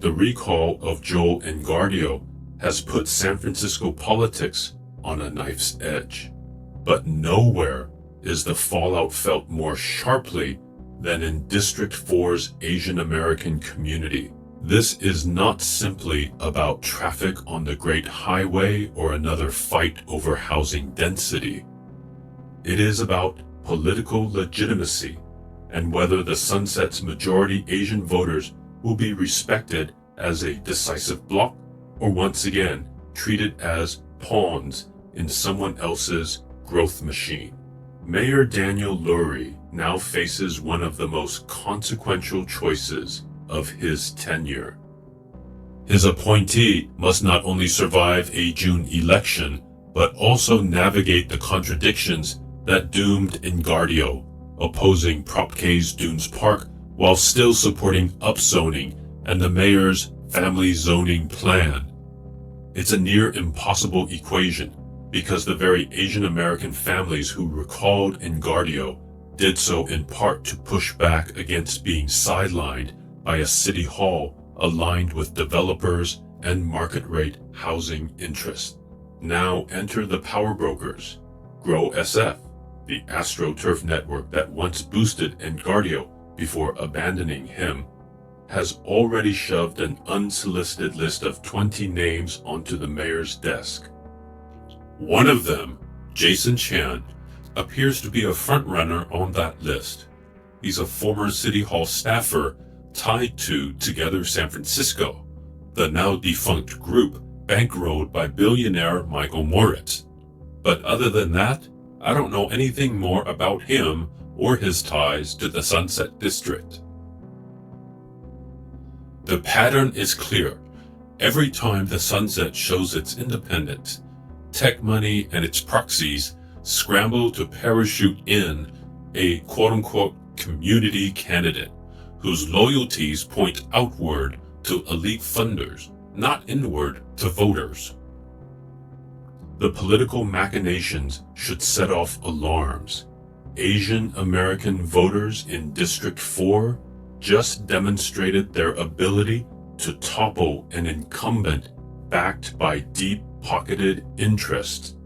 The recall of Joel Engardio has put San Francisco politics on a knife's edge. But nowhere is the fallout felt more sharply than in District 4's Asian American community. This is not simply about traffic on the Great Highway or another fight over housing density. It is about political legitimacy and whether the Sunset's majority Asian voters will be respected as a decisive bloc or once again treated as pawns in someone else's growth machine. Mayor Daniel Lurie now faces one of the most consequential choices of his tenure. His appointee must not only survive a June election, but also navigate the contradictions that doomed Engardio, opposing Prop K's Dunes Park while still supporting upzoning and the mayor's family zoning plan. It's a near impossible equation because the very Asian American families who recalled Engardio did so in part to push back against being sidelined by a city hall aligned with developers and market rate housing interests. Now enter the power brokers. GrowSF, the Astroturf network that once boosted Engardio before abandoning him, has already shoved an unsolicited list of 20 names onto the mayor's desk. One of them, Jason Chan, appears to be a frontrunner on that list. He's a former City Hall staffer tied to Together San Francisco, the now defunct group bankrolled by billionaire Michael Moritz. But other than that, I don't know anything more about him or his ties to the Sunset District. The pattern is clear. Every time the Sunset shows its independence, tech money and its proxies scramble to parachute in a quote-unquote community candidate whose loyalties point outward to elite funders, not inward to voters. The political machinations should set off alarms. Asian American voters in District 4 just demonstrated their ability to topple an incumbent backed by deep-pocketed interests.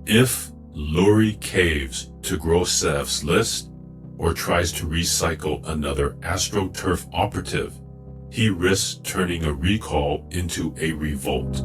If Lurie caves to GrowSF's list or tries to recycle another Astroturf operative, he risks turning a recall into a revolt.